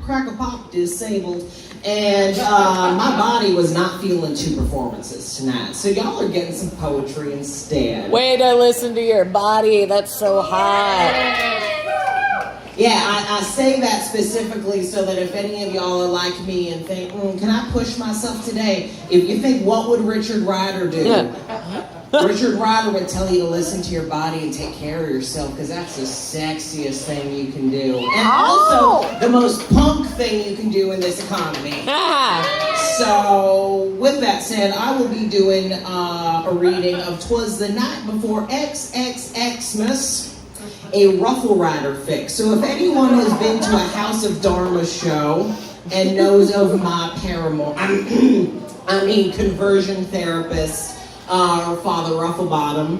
crack-a-pop disabled, and my body was not feeling two performances tonight. So y'all are getting some poetry instead. Way to listen to your body. That's so hot. Yeah, I say that specifically so that if any of y'all are like me and think, can I push myself today? If you think, what would Richard Ryder do? Yeah. Richard Ryder would tell you to listen to your body and take care of yourself, because that's the sexiest thing you can do. And also the most punk thing you can do in this economy. So, with that said, I will be doing a reading of 'Twas the Night Before XXXMas, a Ruffle Rider fix. So if anyone has been to a House of Dharma show and knows of my paramour, conversion therapist, or Father Rufflebottom.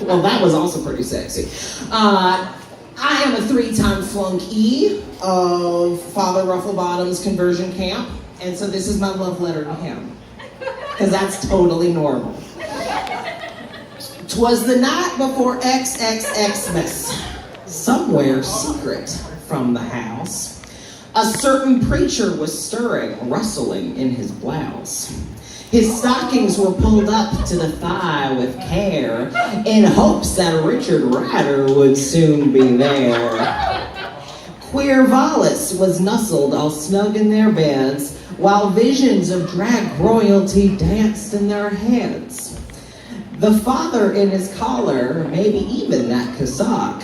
Well, that was also pretty sexy. I am a 3-time flunky of Father Rufflebottom's conversion camp, and so this is my love letter to him, because that's totally normal. 'Twas the night before XXXmas. Somewhere secret from the house, a certain preacher was stirring, rustling in his blouse. His stockings were pulled up to the thigh with care, in hopes that Richard Ryder would soon be there. Queervallis was nuzzled all snug in their beds, while visions of drag royalty danced in their heads. The father in his collar, maybe even that cassock,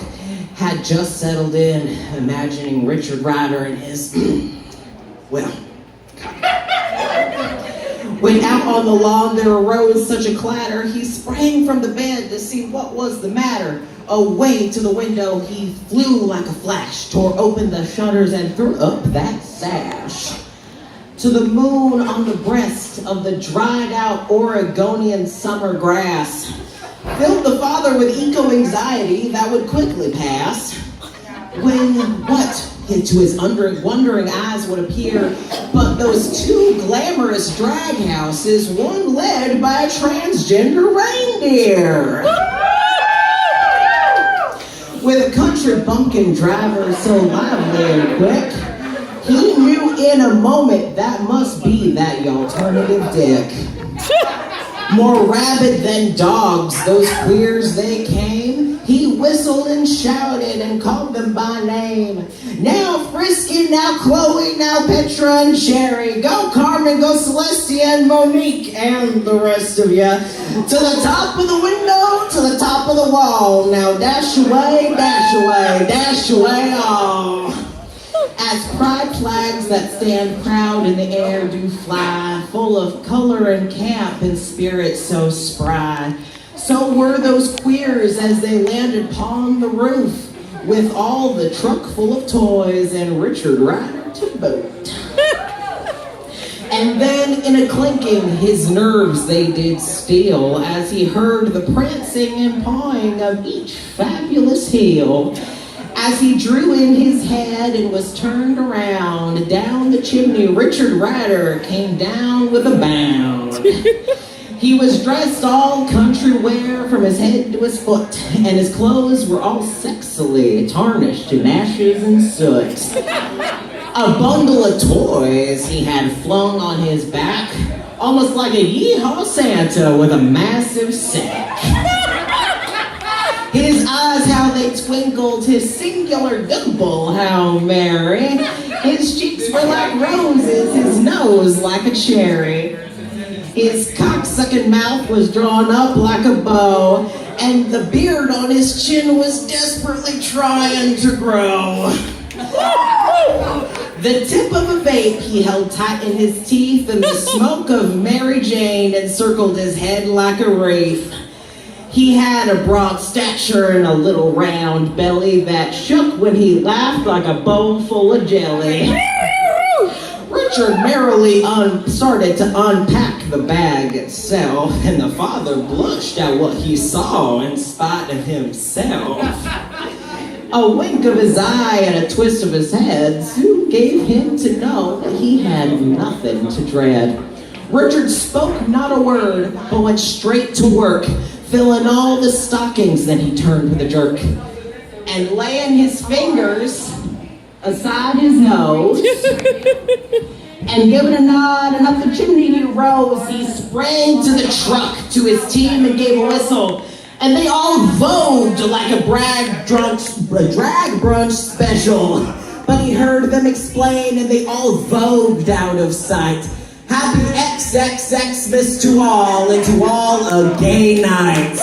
had just settled in, imagining Richard Ryder and his, When out on the lawn there arose such a clatter, he sprang from the bed to see what was the matter. Away to the window he flew like a flash, tore open the shutters and threw up that sash. To the moon on the breast of the dried out Oregonian summer grass, filled the father with eco-anxiety that would quickly pass. When what to his wondering eyes would appear but those two glamorous drag houses, one led by a transgender reindeer. With a country bumpkin driver so lively and quick, he knew in a moment that must be that alternative dick. More rabid than dogs, those queers they came. He whistled and shouted and called them by name. Now Frisky, now Chloe, now Petra and Sherry. Go Carmen, go Celestia and Monique and the rest of ya. To the top of the window, to the top of the wall. Now dash away, dash away, dash away all. As pride flags that stand proud in the air do fly, full of color and camp and spirit so spry, so were those queers as they landed upon the roof, with all the truck full of toys and Richard Ryder to boot. And then in a clinking his nerves they did steel, as he heard the prancing and pawing of each fabulous heel. As he drew in his head and was turned around, down the chimney Richard Ryder came down with a bound. He was dressed all country wear from his head to his foot, and his clothes were all sexily tarnished in ashes and soot. A bundle of toys he had flung on his back, almost like a yeehaw Santa with a massive sack. His eyes, how they twinkled, his singular dimple, how merry. His cheeks were like roses, his nose like a cherry. His cocksucking mouth was drawn up like a bow, and the beard on his chin was desperately trying to grow. The tip of a vape he held tight in his teeth, and the smoke of Mary Jane encircled his head like a wreath. He had a broad stature and a little round belly that shook when he laughed like a bowl full of jelly. Richard merrily started to unpack the bag itself, and the father blushed at what he saw in spite of himself. A wink of his eye and a twist of his head soon gave him to know that he had nothing to dread. Richard spoke not a word, but went straight to work, filling all the stockings. Then he turned with a jerk, and laying his fingers aside his nose, and giving a nod and up the chimney he rose. He sprang to the truck to his team and gave a whistle, and they all vogued like a drag brunch special. But he heard them explain, and they all vogued out of sight. Happy XXXmas to all, and to all a gay night.